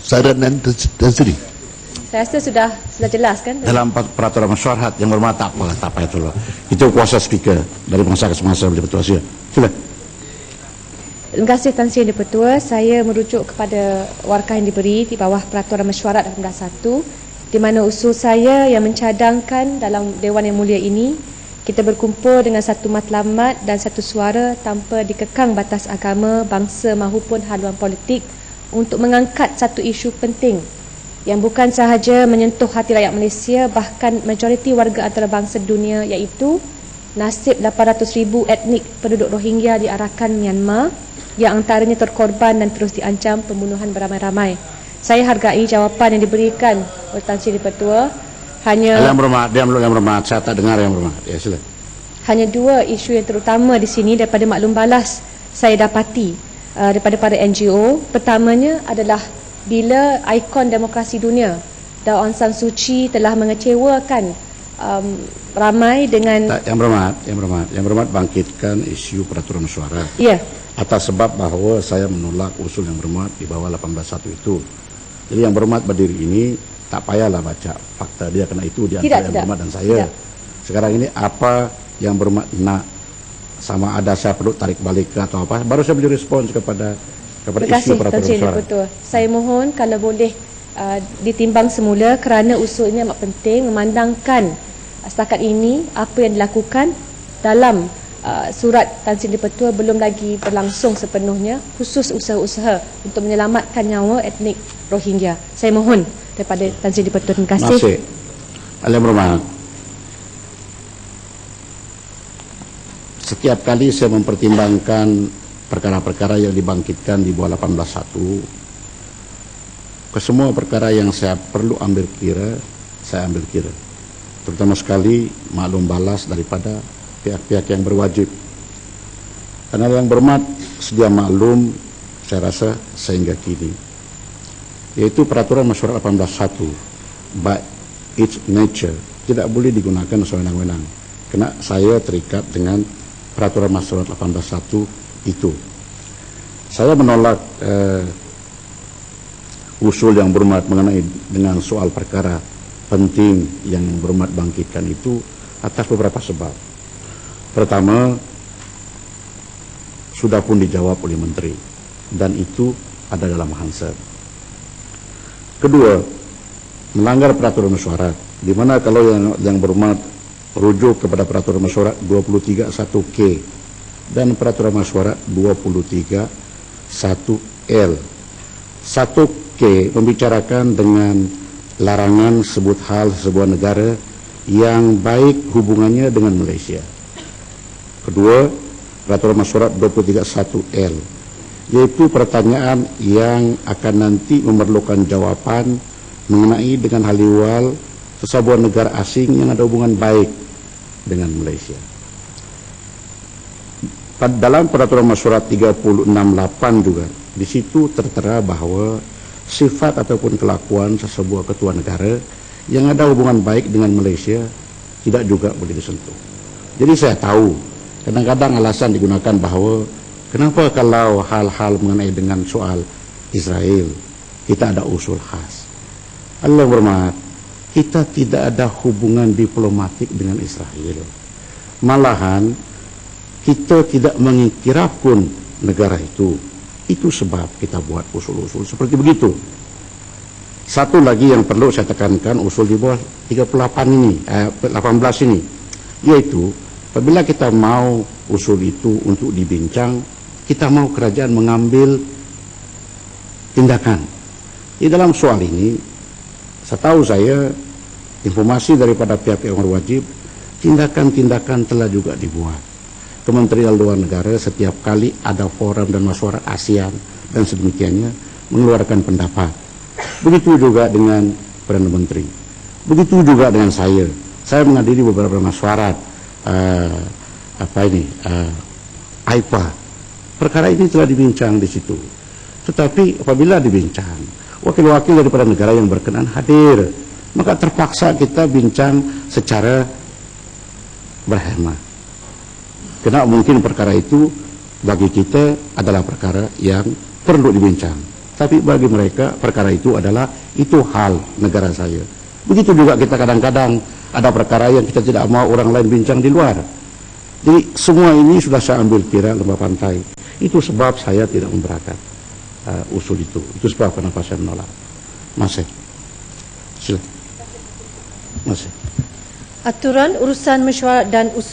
Syarat dan Tan Sri. Saya rasa sudah jelas kan? Dalam peraturan masyarakat yang bermata tak payah tolong. Itu kuasa speaker dari masa ke semasa boleh bertuah. Sila. Terima kasih Tan Sri Yang Dipertua. Saya merujuk kepada warkah yang diberi di bawah peraturan mesyuarat 18.1 di mana usul saya yang mencadangkan dalam Dewan Yang Mulia ini kita berkumpul dengan satu matlamat dan satu suara tanpa dikekang batas agama, bangsa maupun haluan politik untuk mengangkat satu isu penting yang bukan sahaja menyentuh hati rakyat Malaysia, bahkan majoriti warga antarabangsa dunia, iaitu nasib 800,000 etnik penduduk Rohingya di Arakan, Myanmar yang antaranya terkorban dan terus diancam pembunuhan beramai-ramai. Saya hargai jawapan yang diberikan oleh Tan Sri Dipertua. Yang berhormat, saya tak dengar yang berhormat. Ya, sila. Hanya dua isu yang terutama di sini daripada maklum balas saya dapati daripada para NGO. Pertamanya adalah bila ikon demokrasi dunia Daw Aung San Suu Kyi telah mengecewakan ramai dengan yang berhormat bangkitkan isu peraturan mesyuarat. Ya. Atas sebab bahawa saya menolak usul yang berhormat di bawah 18.1 itu. Jadi yang berhormat berdiri ini tak payahlah baca fakta dia kena itu di antara yang berhormat dan saya. Sekarang ini apa yang berhormat nak, sama ada saya perlu tarik balik ke atau apa, baru saya beri respons kepada isu peraturan mesyuarat. Betul. Saya mohon kalau boleh ditimbang semula kerana usul ini amat penting, memandangkan setakat ini apa yang dilakukan dalam surat Tan Sri Dipertua belum lagi berlangsung sepenuhnya, khusus usaha-usaha untuk menyelamatkan nyawa etnik Rohingya. Saya mohon daripada Tan Sri Dipertua. Terima kasih. Masih. Yang berhormat, setiap kali saya mempertimbangkan perkara-perkara yang dibangkitkan di bawah 18.1, kesemua perkara yang saya perlu ambil kira, saya ambil kira. Terutama sekali maklum balas daripada pihak-pihak yang berwajib. Karena yang berhormat sedia maklum, saya rasa sehingga kini, yaitu peraturan mesyuarat 18.1 by its nature tidak boleh digunakan sewenang-wenang. Karena saya terikat dengan peraturan mesyuarat 18.1 itu. Saya menolak usul yang berhormat mengenai dengan soal perkara penting yang berhormat bangkitkan itu atas beberapa sebab. Pertama, sudah pun dijawab oleh Menteri dan itu ada dalam Hansard. Kedua, melanggar peraturan mesyuarat, di mana kalau yang berhormat rujuk kepada peraturan mesyuarat 23.1K dan peraturan mesyuarat 23.1L. 1K membicarakan dengan larangan sebut hal sebuah negara yang baik hubungannya dengan Malaysia. Kedua, peraturan mesyuarat 23.1L, yaitu pertanyaan yang akan nanti memerlukan jawaban mengenai dengan hal ihwal sesebuah negara asing yang ada hubungan baik dengan Malaysia. Dalam peraturan mesyuarat 368 juga, di situ tertera bahawa sifat ataupun kelakuan sesebuah ketua negara yang ada hubungan baik dengan Malaysia tidak juga boleh disentuh. Jadi saya tahu kadang-kadang alasan digunakan bahawa kenapa kalau hal-hal mengenai dengan soal Israel kita ada usul khas. Allah berhormat, kita tidak ada hubungan diplomatik dengan Israel. Malahan kita tidak mengiktiraf pun negara itu. Itu sebab kita buat usul-usul seperti begitu. Satu lagi yang perlu saya tekankan, usul di bawah 38 ini, 18 ini, yaitu apabila kita mau usul itu untuk dibincang, kita mau kerajaan mengambil tindakan. Di dalam soal ini, setahu saya, informasi daripada pihak yang berwajib, tindakan-tindakan telah juga dibuat. Kementerian Luar Negara setiap kali ada forum dan mesyuarat ASEAN dan sedemikiannya mengeluarkan pendapat. Begitu juga dengan Perdana Menteri. Begitu juga dengan saya. Saya menghadiri beberapa mesyuarat AIPA. Perkara ini telah dibincang di situ. Tetapi apabila dibincang, wakil-wakil daripada negara yang berkenan hadir, maka terpaksa kita bincang secara berhemat. Karena mungkin perkara itu bagi kita adalah perkara yang perlu dibincang. Tapi bagi mereka perkara itu adalah itu hal negara saya. Begitu juga kita kadang-kadang ada perkara yang kita tidak mau orang lain bincang di luar. Jadi semua ini sudah saya ambil kira lembah pantai. Itu sebab saya tidak memberatan usul itu. Itu sebab kenapa saya menolak. Masih. Silakan. Masih. Aturan urusan mesyuarat dan usul